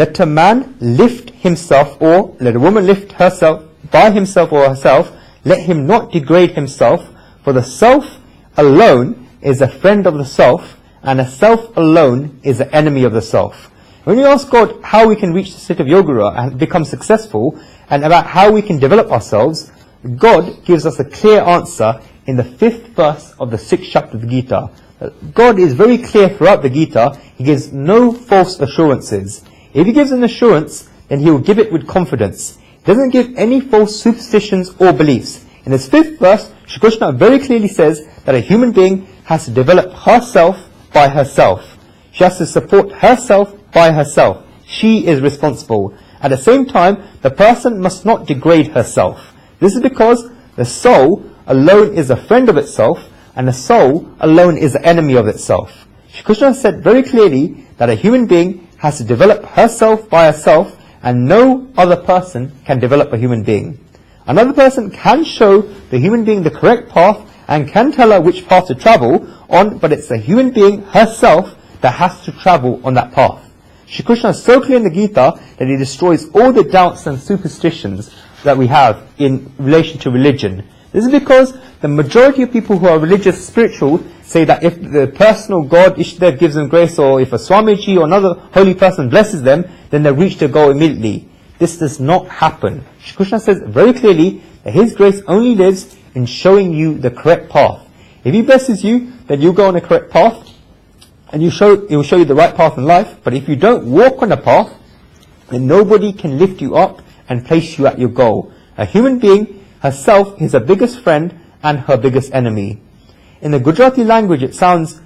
Let a man lift himself, or let a woman lift herself by himself or herself. Let him not degrade himself, for the self alone is a friend of the self, and a self alone is the enemy of the self. When we ask God how we can reach the state of yogara and become successful, and about how we can develop ourselves, God gives us a clear answer in the 5th verse of the 6th chapter of the Gita. God is very clear throughout the Gita. He gives no false assurances. If he gives an assurance, then he will give it with confidence. He doesn't give any false superstitions or beliefs. In this 5th verse, Shri Krishna very clearly says that a human being has to develop herself by herself. She has to support herself by herself. She is responsible. At the same time, the person must not degrade herself. This is because the soul alone is a friend of itself, and the soul alone is the enemy of itself. Shri Krishna said very clearly that a human being has to develop herself by herself, and no other person can develop a human being. Another person can show the human being the correct path and can tell her which path to travel on, but it's the human being herself that has to travel on that path. Shri Krishna is so clear in the Gita that he destroys all the doubts and superstitions that we have in relation to religion. This is because the majority of people who are religious, spiritual, say that if the personal God, Ishtadev, gives them grace, or if a Swamiji or another holy person blesses them, then they reach their goal immediately. This does not happen. Shri Krishna says very clearly that his grace only lives in showing you the correct path. If he blesses you, then you go on the correct path, and he will show you the right path in life. But if you don't walk on the path, then nobody can lift you up and place you at your goal. A human being herself is her biggest friend and her biggest enemy. In the Gujarati language, it sounds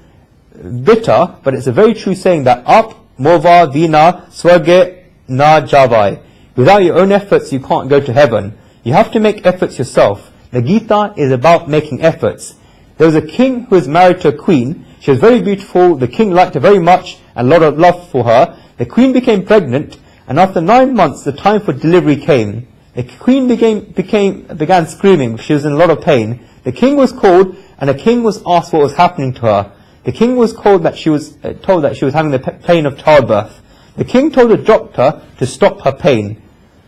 bitter, but it's a very true saying that up mova vina swarge na javai. Without your own efforts, you can't go to heaven. You have to make efforts yourself. The Gita is about making efforts. There was a king who was married to a queen. She was very beautiful. The king liked her very much, and a lot of love for her. The queen became pregnant, and after 9 months, the time for delivery came. The queen began screaming. She was in a lot of pain. The king was called, and the king was asked what was happening to her. The king was told that she was having the pain of childbirth. The king told the doctor to stop her pain.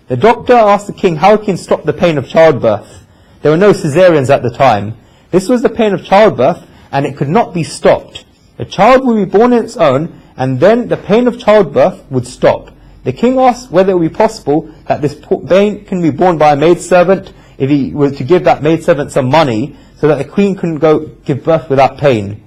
The doctor asked the king how he can stop the pain of childbirth. There were no cesareans at the time. This was the pain of childbirth, and it could not be stopped. The child would be born on its own, and then the pain of childbirth would stop. The king asked whether it would be possible that this pain can be borne by a maidservant, if he was to give that maidservant some money, so that the queen couldn't go give birth without pain.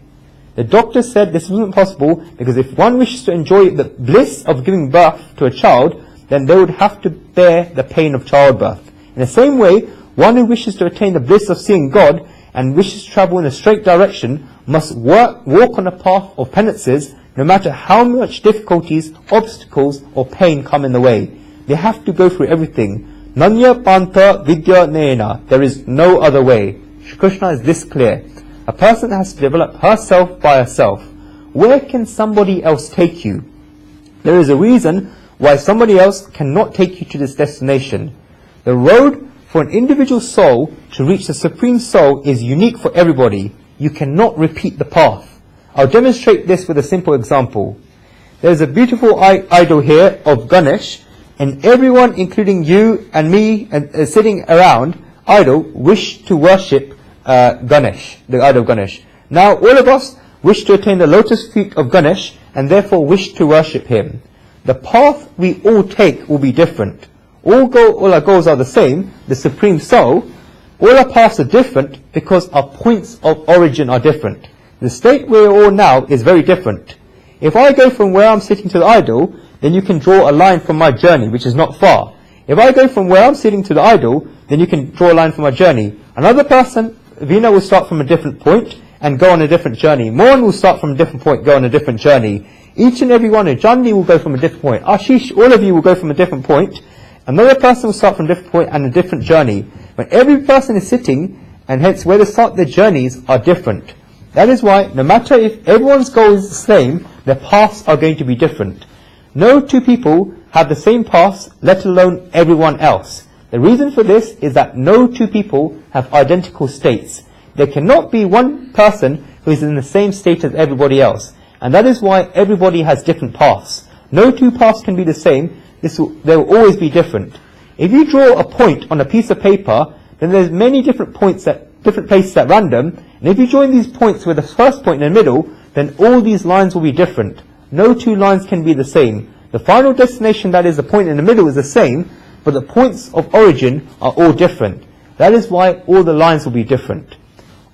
The doctor said this wasn't possible, because if one wishes to enjoy the bliss of giving birth to a child, then they would have to bear the pain of childbirth. In the same way, one who wishes to attain the bliss of seeing God and wishes to travel in a straight direction must walk on a path of penances, no matter how much difficulties, obstacles or pain come in the way. They have to go through everything. Nanya panta vidya nena. There is no other way. Shri Krishna is this clear. A person has to develop herself by herself. Where can somebody else take you? There is a reason why somebody else cannot take you to this destination. The road for an individual soul to reach the Supreme Soul is unique for everybody. You cannot repeat the path. I'll demonstrate this with a simple example. There's a beautiful idol here of Ganesh, and everyone, including you and me, sitting around idol, wish to worship Ganesh, the idol of Ganesh. Now, all of us wish to attain the lotus feet of Ganesh, and therefore wish to worship him. The path we all take will be different. All our goals are the same, the Supreme Soul. All our paths are different because our points of origin are different. The state we're all now is very different. If I go from where I'm sitting to the idol, then you can draw a line from my journey, which is not far. If I go from where I'm sitting to the idol, then you can draw a line from my journey. Another person, Vina, will start from a different point and go on a different journey. Mohan will start from a different point, go on a different journey. Each and every one, Janvi will go from a different point. Ashish, all of you will go from a different point. Another person will start from a different point and a different journey. But every person is sitting, and hence where they start their journeys are different. That is why, no matter if everyone's goal is the same, their paths are going to be different. No two people have the same paths, let alone everyone else. The reason for this is that no two people have identical states. There cannot be one person who is in the same state as everybody else. And that is why everybody has different paths. No two paths can be the same. They will always be different. If you draw a point on a piece of paper, then there's many different points at different places at random. And if you join these points with the first point in the middle, then all these lines will be different. No two lines can be the same. The final destination, that is the point in the middle, is the same, but the points of origin are all different. That is why all the lines will be different.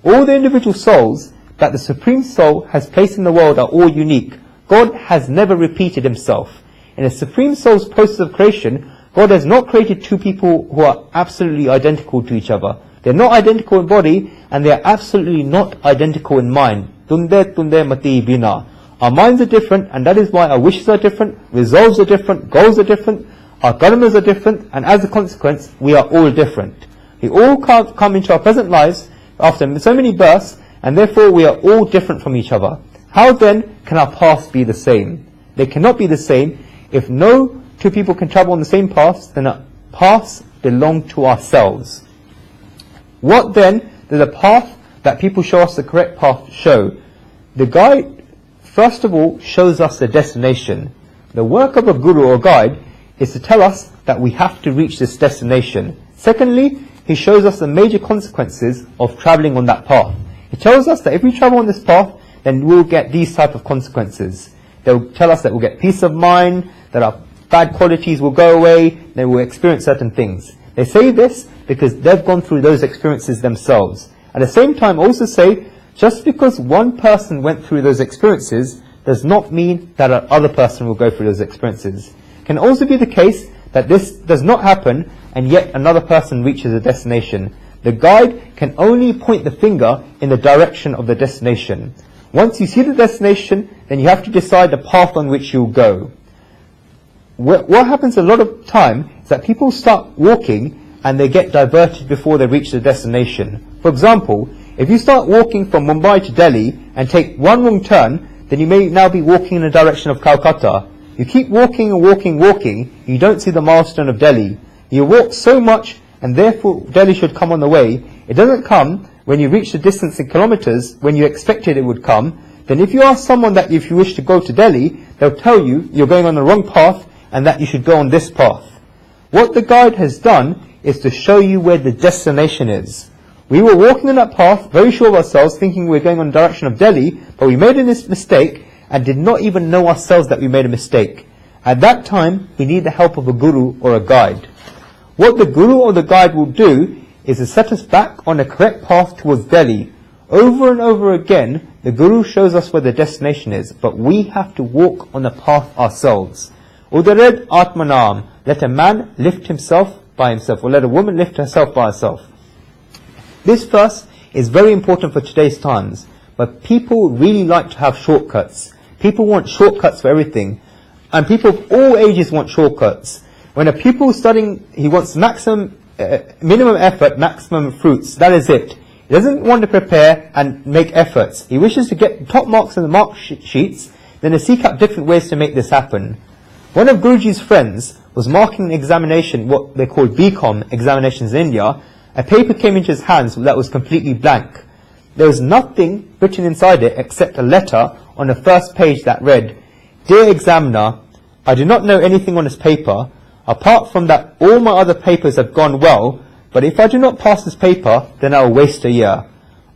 All the individual souls that the Supreme Soul has placed in the world are all unique. God has never repeated himself. In the Supreme Soul's process of creation, God has not created two people who are absolutely identical to each other. They're not identical in body, and they are absolutely not identical in mind. Tunde tunde mati bina. Our minds are different, and that is why our wishes are different, resolves are different, goals are different, our karmas are different, and as a consequence, we are all different. We all come into our present lives after so many births, and therefore we are all different from each other. How then can our paths be the same? They cannot be the same. If no two people can travel on the same paths, then our paths belong to ourselves. What then does the path that people show us the correct path show? The guide, first of all, shows us the destination. The work of a guru or guide is to tell us that we have to reach this destination. Secondly, he shows us the major consequences of traveling on that path. He tells us that if we travel on this path, then we'll get these type of consequences. They'll tell us that we'll get peace of mind, that our bad qualities will go away, then we'll experience certain things. They say this because they've gone through those experiences themselves. At the same time, also say, just because one person went through those experiences does not mean that another person will go through those experiences. It can also be the case that this does not happen and yet another person reaches a destination. The guide can only point the finger in the direction of the destination. Once you see the destination, then you have to decide the path on which you'll go. What happens a lot of time is that people start walking and they get diverted before they reach the destination. For example, if you start walking from Mumbai to Delhi and take one wrong turn, then you may now be walking in the direction of Calcutta. You keep walking and walking, you don't see the milestone of Delhi. You walk so much, and therefore Delhi should come on the way. It doesn't come when you reach the distance in kilometers when you expected it would come. Then if you ask someone that if you wish to go to Delhi, they'll tell you you're going on the wrong path and that you should go on this path. What the guide has done is to show you where the destination is. We were walking on that path, very sure of ourselves, thinking we were going on the direction of Delhi, but we made a mistake and did not even know ourselves that we made a mistake. At that time, we need the help of a guru or a guide. What the guru or the guide will do is to set us back on the correct path towards Delhi. Over and over again, the guru shows us where the destination is, but we have to walk on the path ourselves. Udared Atmanam, let a man lift himself by himself, or let a woman lift herself by herself. This verse is very important for today's times, but people really like to have shortcuts. People want shortcuts for everything, and people of all ages want shortcuts. When a pupil is studying, he wants minimum effort, maximum fruits. That is it. He doesn't want to prepare and make efforts. He wishes to get top marks in the mark sheets, then to seek out different ways to make this happen. One of Guruji's friends was marking an examination, what they call BCom examinations in India. A paper came into his hands that was completely blank. There was nothing written inside it except a letter on the first page that read, "Dear examiner, I do not know anything on this paper. Apart from that, all my other papers have gone well, but if I do not pass this paper, then I will waste a year.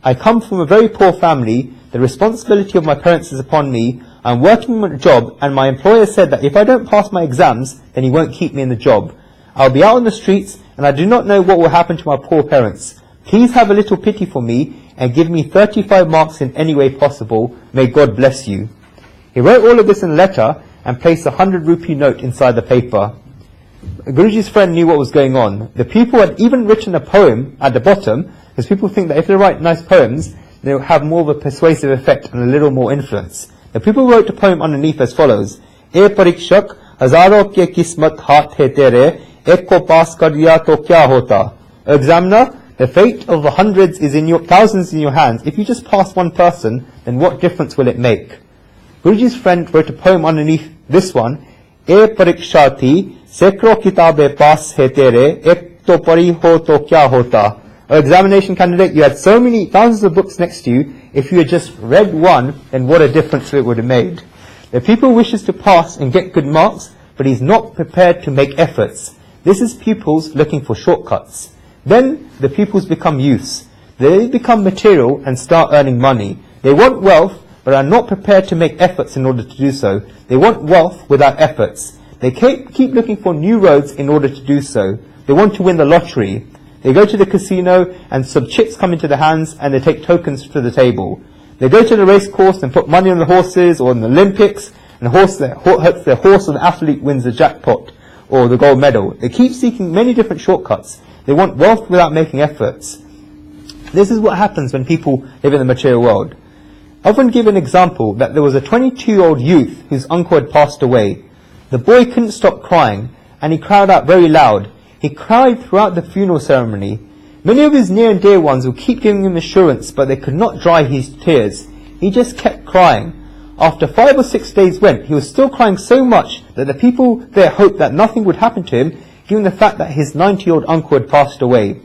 I come from a very poor family. The responsibility of my parents is upon me. I'm working on a job, and my employer said that if I don't pass my exams, then he won't keep me in the job. I'll be out on the streets, and I do not know what will happen to my poor parents. Please have a little pity for me, and give me 35 marks in any way possible. May God bless you." He wrote all of this in a letter, and placed a 100 rupee note inside the paper. Guruji's friend knew what was going on. The people had even written a poem at the bottom, because people think that if they write nice poems, they'll have more of a persuasive effect and a little more influence. The people wrote a poem underneath as follows: "E parikshak, hazaron ke kismat haath hai tere, ek ko paas kar diya to kya hota?" Examiner, the fate of the hundreds is in your thousands in your hands. If you just pass one person, then what difference will it make? Guruji's friend wrote a poem underneath this one: "E parikshati, sekro kitabe paas hai tere, ek to pari ho to kya hota?" Examination candidate, you had so many thousands of books next to you. If you had just read one, then what a difference it would have made. The pupil wishes to pass and get good marks, but he's not prepared to make efforts. This is pupils looking for shortcuts. Then the pupils become youths. They become material and start earning money. They want wealth, but are not prepared to make efforts in order to do so. They want wealth without efforts. They keep looking for new roads in order to do so. They want to win the lottery. They go to the casino and some chips come into their hands and they take tokens to the table. They go to the race course and put money on the horses or on the Olympics, and the horse or the athlete wins the jackpot or the gold medal. They keep seeking many different shortcuts. They want wealth without making efforts. This is what happens when people live in the material world. I often give an example that there was a 22-year-old youth whose uncle had passed away. The boy couldn't stop crying, and he cried out very loud. He cried throughout the funeral ceremony. Many of his near and dear ones would keep giving him assurance, but they could not dry his tears. He just kept crying. After 5 or 6 days went, he was still crying so much that the people there hoped that nothing would happen to him, given the fact that his 90-year-old uncle had passed away.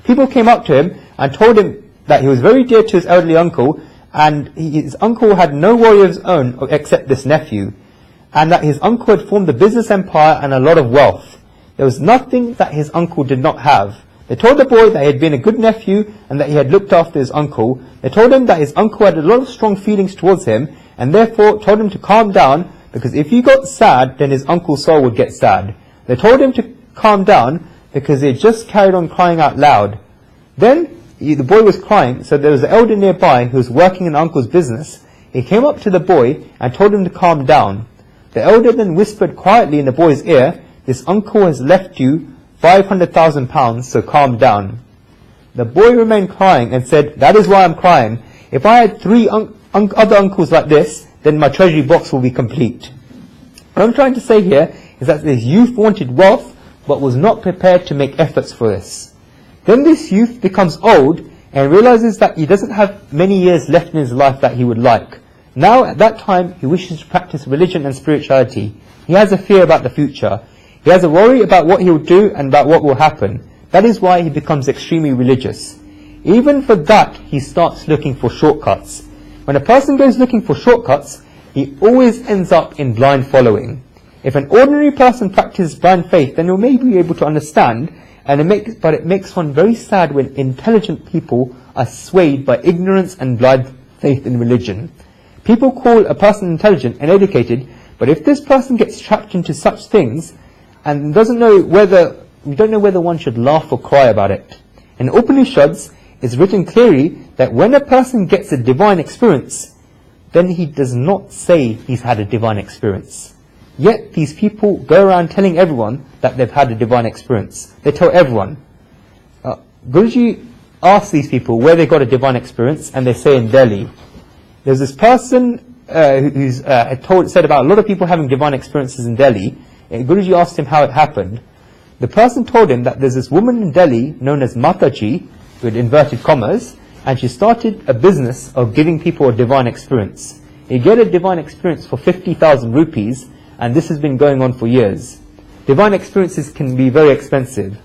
People came up to him and told him that he was very dear to his elderly uncle, and his uncle had no worry of his own except this nephew, and that his uncle had formed a business empire and a lot of wealth. There was nothing that his uncle did not have. They told the boy that he had been a good nephew and that he had looked after his uncle. They told him that his uncle had a lot of strong feelings towards him, and therefore told him to calm down, because if he got sad, then his uncle's soul would get sad. They told him to calm down because he had just carried on crying out loud. Then the boy was crying, so there was an elder nearby who was working in the uncle's business. He came up to the boy and told him to calm down. The elder then whispered quietly in the boy's ear, "This uncle has left you £500,000, so calm down." The boy remained crying and said, "That is why I'm crying. If I had 3 other uncles like this, then my treasury box will be complete." What I'm trying to say here is that this youth wanted wealth, but was not prepared to make efforts for this. Then this youth becomes old and realizes that he doesn't have many years left in his life that he would like. Now at that time he wishes to practice religion and spirituality. He has a fear about the future. He has a worry about what he will do and about what will happen. That is why he becomes extremely religious. Even for that he starts looking for shortcuts. When a person goes looking for shortcuts, he always ends up in blind following. If an ordinary person practices blind faith, then he may be able to understand, but it makes one very sad when intelligent people are swayed by ignorance and blind faith in religion. People call a person intelligent and educated, but if this person gets trapped into such things and you don't know whether one should laugh or cry about it. In Upanishads, it's written clearly that when a person gets a divine experience, then he does not say he's had a divine experience. Yet these people go around telling everyone that they've had a divine experience. They tell everyone. Guruji asks these people where they got a divine experience, and they say in Delhi. There's this person who's said about a lot of people having divine experiences in Delhi. Guruji asked him how it happened. The person told him that there's this woman in Delhi known as Mataji, with inverted commas, and she started a business of giving people a divine experience. You get a divine experience for 50,000 rupees, and this has been going on for years. Divine experiences can be very expensive.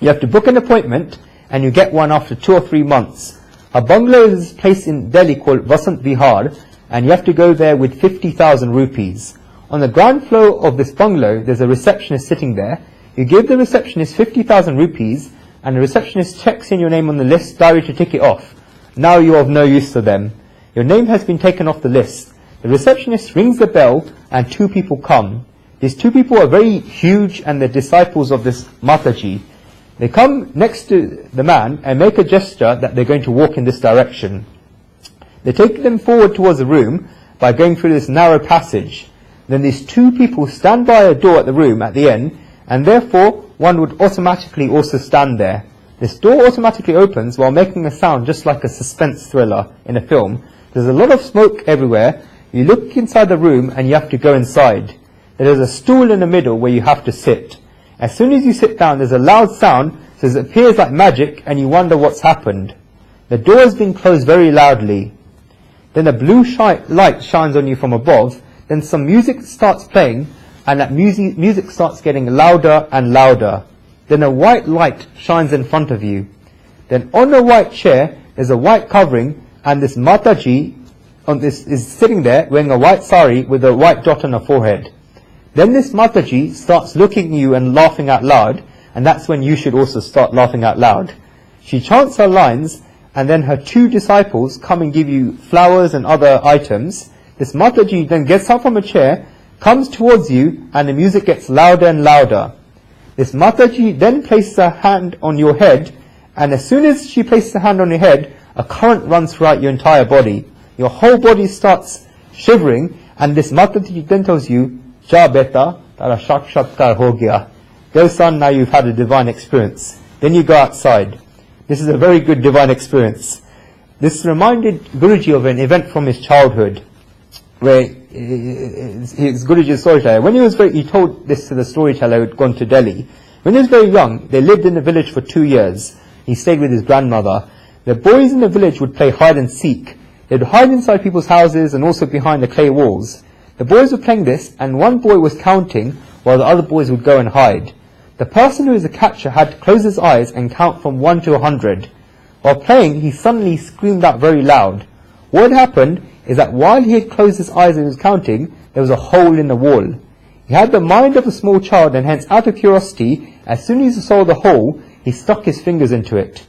You have to book an appointment, and you get one after 2 or 3 months. A bungalow is a place in Delhi called Vasant Vihar, and you have to go there with 50,000 rupees. On the ground floor of this bungalow, there's a receptionist sitting there. You give the receptionist 50,000 rupees, and the receptionist checks in your name on the list, diary to tick it off. Now you are of no use to them. Your name has been taken off the list. The receptionist rings the bell, and 2 people come. These 2 people are very huge, and they're disciples of this Mataji. They come next to the man and make a gesture that they're going to walk in this direction. They take them forward towards the room by going through this narrow passage. Then these 2 people stand by a door at the room at the end, and therefore one would automatically also stand there. This door automatically opens while making a sound just like a suspense thriller in a film. There's a lot of smoke everywhere. You look inside the room and you have to go inside. There's a stool in the middle where you have to sit. As soon as you sit down, there's a loud sound, so it appears like magic, and you wonder what's happened. The door has been closed very loudly. Then a blue light shines on you from above. Then some music starts playing, and that music starts getting louder and louder. Then a white light shines in front of you. Then on a white chair, there's a white covering, and this Mataji is sitting there wearing a white sari with a white dot on her forehead. Then this Mataji starts looking at you and laughing out loud, and that's when you should also start laughing out loud. She chants her lines, and then her 2 disciples come and give you flowers and other items. This Mataji then gets up from a chair, comes towards you, and the music gets louder and louder. This Mataji then places her hand on your head, and as soon as she places her hand on your head, a current runs throughout your entire body. Your whole body starts shivering, and this Mataji then tells you, Ja beta, tara shakshatkar ho gaya. Go son, now you've had a divine experience. Then you go outside. This is a very good divine experience. This reminded Guruji of an event from his childhood, where his Guruji's storyteller, when he told this to the storyteller who had gone to Delhi. When he was very young, they lived in the village for 2 years. He stayed with his grandmother. The boys in the village would play hide and seek. They'd hide inside people's houses and also behind the clay walls. The boys were playing this, and one boy was counting while the other boys would go and hide. The person who is a catcher had to close his eyes and count from 1 to 100. While playing, he suddenly screamed out very loud. What had happened is that while he had closed his eyes and was counting, there was a hole in the wall. He had the mind of a small child, and hence out of curiosity, as soon as he saw the hole, he stuck his fingers into it.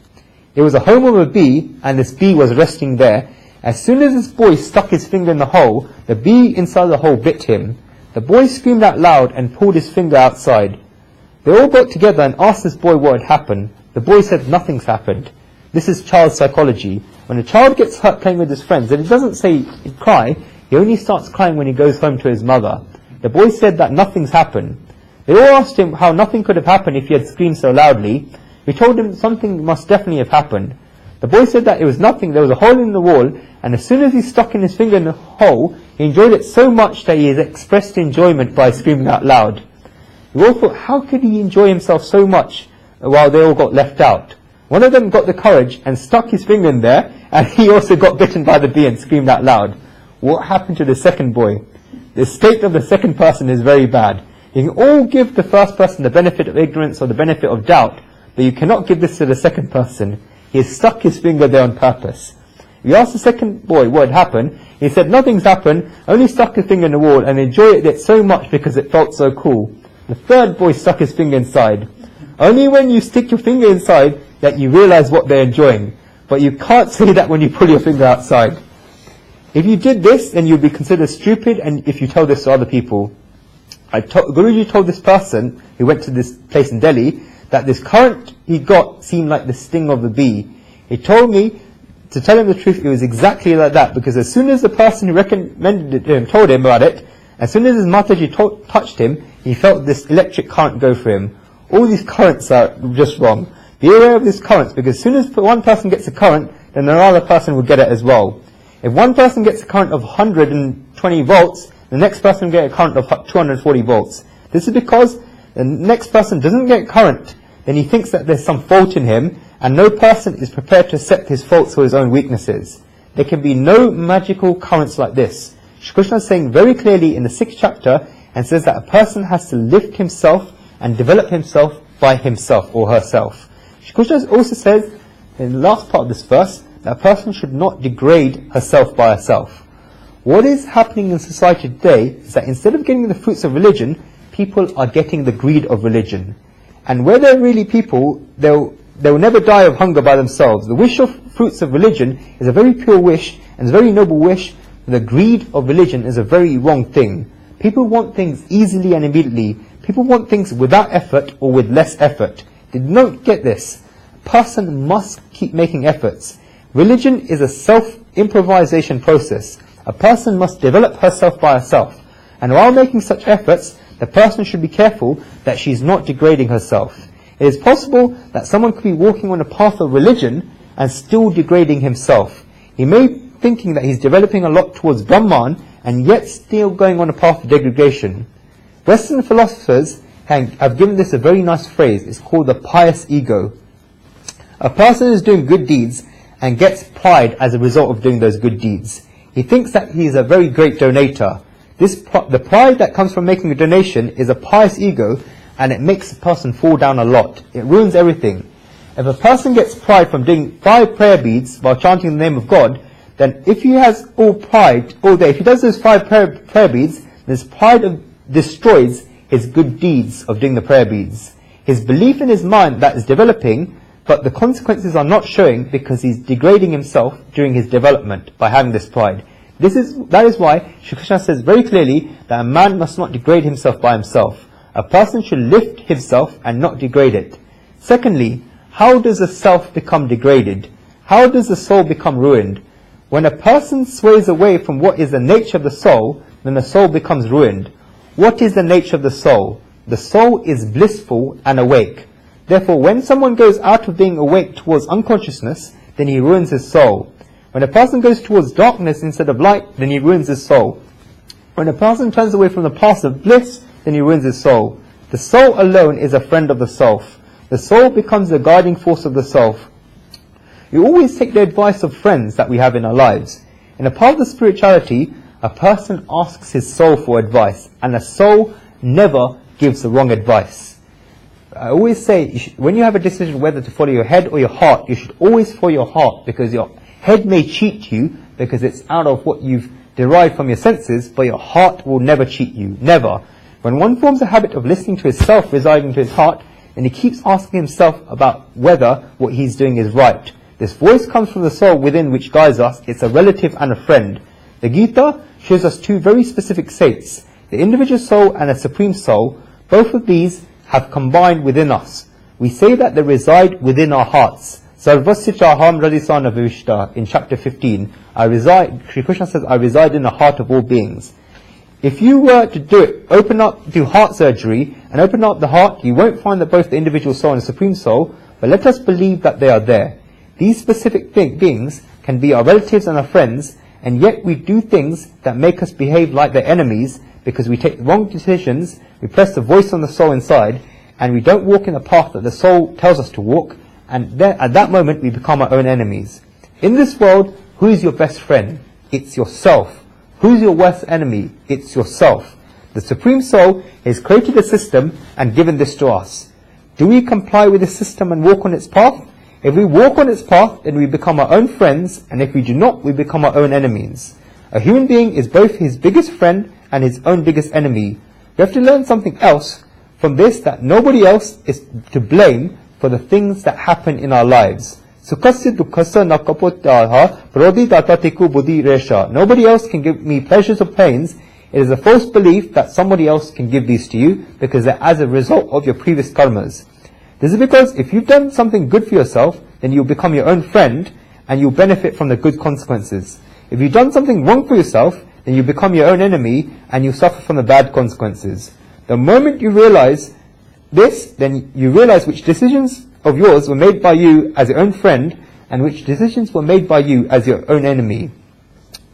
It was a home of a bee, and this bee was resting there. As soon as this boy stuck his finger in the hole, the bee inside the hole bit him. The boy screamed out loud and pulled his finger outside. They all got together and asked this boy what had happened. The boy said, nothing's happened. This is child psychology. When a child gets hurt playing with his friends, and he doesn't say cry, he only starts crying when he goes home to his mother. The boy said that nothing's happened. They all asked him how nothing could have happened if he had screamed so loudly. We told him something must definitely have happened. The boy said that it was nothing, there was a hole in the wall, and as soon as he stuck in his finger in the hole, he enjoyed it so much that he has expressed enjoyment by screaming out loud. We all thought, how could he enjoy himself so much while they all got left out? One of them got the courage and stuck his finger in there, and he also got bitten by the bee and screamed out loud. What happened to the second boy? The state of the second person is very bad. You can all give the first person the benefit of ignorance or the benefit of doubt, but you cannot give this to the second person. He has stuck his finger there on purpose. We asked the second boy what had happened. He said nothing's happened, only stuck his finger in the wall and enjoyed it so much because it felt so cool. The third boy stuck his finger inside. Only when you stick your finger inside that you realize what they're enjoying. But you can't say that when you pull your finger outside. If you did this, then you'd be considered stupid, and if you tell this to other people. Guruji told this person who went to this place in Delhi that this current he got seemed like the sting of the bee. He told me, to tell him the truth, it was exactly like that, because as soon as the person who recommended it to him told him about it, as soon as his Mataji touched him, he felt this electric current go for him. All these currents are just wrong. Be aware of these currents, because as soon as one person gets a current, then another person will get it as well. If one person gets a current of 120 volts, the next person will get a current of 240 volts. This is because the next person doesn't get current, then he thinks that there's some fault in him, and no person is prepared to accept his faults or his own weaknesses. There can be no magical currents like this. Shri Krishna is saying very clearly in the 6th chapter, and says that a person has to lift himself and develop himself by himself or herself. Shri Krishna also says in the last part of this verse that a person should not degrade herself by herself. What is happening in society today is that instead of getting the fruits of religion, people are getting the greed of religion. And where there are really people, they'll never die of hunger by themselves. The wish of fruits of religion is a very pure wish, and it's a very noble wish. The greed of religion is a very wrong thing. People want things easily and immediately. People want things without effort or with less effort. They don't get this. A person must keep making efforts. Religion is a self-improvisation process. A person must develop herself by herself. And while making such efforts, the person should be careful that she is not degrading herself. It is possible that someone could be walking on a path of religion and still degrading himself. He may be thinking that he's developing a lot towards Brahman and yet still going on a path of degradation. Western philosophers have given this a very nice phrase. It's called the pious ego. A person is doing good deeds and gets pride as a result of doing those good deeds. He thinks that he is a very great donator. The pride that comes from making a donation is a pious ego, and it makes a person fall down a lot. It ruins everything. If a person gets pride from doing 5 prayer beads while chanting the name of God, then if he has all pride, if he does those 5 prayer beads, this pride destroys his good deeds of doing the prayer beads. His belief in his mind that is developing, but the consequences are not showing because he's degrading himself during his development by having this pride. That is why Shri Krishna says very clearly that a man must not degrade himself by himself. A person should lift himself and not degrade it. Secondly, how does the self become degraded? How does the soul become ruined? When a person sways away from what is the nature of the soul, then the soul becomes ruined. What is the nature of the soul? The soul is blissful and awake. Therefore, when someone goes out of being awake towards unconsciousness, then he ruins his soul. When a person goes towards darkness instead of light, then he ruins his soul. When a person turns away from the path of bliss, then he ruins his soul. The soul alone is a friend of the self. The soul becomes the guiding force of the self. We always take the advice of friends that we have in our lives. In a path of spirituality, a person asks his soul for advice, and a soul never gives the wrong advice. I always say, when you have a decision whether to follow your head or your heart, you should always follow your heart, because your head may cheat you, because it's out of what you've derived from your senses, but your heart will never cheat you. Never. When one forms a habit of listening to his self residing to his heart, then he keeps asking himself about whether what he's doing is right. This voice comes from the soul within which guides us. It's a relative and a friend. The Gita shows us 2 very specific states, the individual soul and a supreme soul. Both of these have combined within us. We say that they reside within our hearts. Sarvasya chaham radisana vivishta in chapter 15. Shri Krishna says, I reside in the heart of all beings. If you were to do heart surgery and open up the heart, you won't find that both the individual soul and the supreme soul, but let us believe that they are there. These specific beings can be our relatives and our friends, and yet we do things that make us behave like their enemies because we take wrong decisions, we press the voice on the soul inside, and we don't walk in the path that the soul tells us to walk, and then at that moment we become our own enemies. In this world, who is your best friend? It's yourself. Who's your worst enemy? It's yourself. The Supreme Soul has created a system and given this to us. Do we comply with the system and walk on its path? If we walk on its path, then we become our own friends, and if we do not, we become our own enemies. A human being is both his biggest friend and his own biggest enemy. We have to learn something else from this, that nobody else is to blame for the things that happen in our lives. Sukhasya dukhasya nakapotaha prodidhatatiku buddhi resha. Nobody else can give me pleasures or pains. It is a false belief that somebody else can give these to you, because they're as a result of your previous karmas. This is because if you've done something good for yourself, then you'll become your own friend, and you'll benefit from the good consequences. If you've done something wrong for yourself, then you become your own enemy, and you suffer from the bad consequences. The moment you realize this, then you realize which decisions of yours were made by you as your own friend, and which decisions were made by you as your own enemy.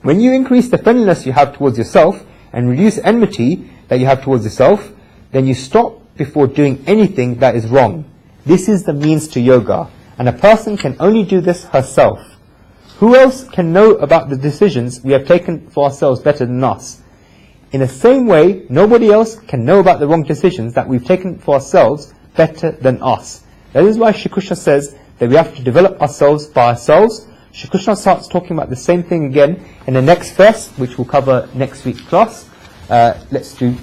When you increase the friendliness you have towards yourself, and reduce enmity that you have towards yourself, then you stop before doing anything that is wrong. This is the means to yoga, and a person can only do this herself. Who else can know about the decisions we have taken for ourselves better than us? In the same way, nobody else can know about the wrong decisions that we've taken for ourselves better than us. That is why Shri Krishna says that we have to develop ourselves by ourselves. Shri Krishna starts talking about the same thing again in the next verse, which we'll cover next week's class. Let's do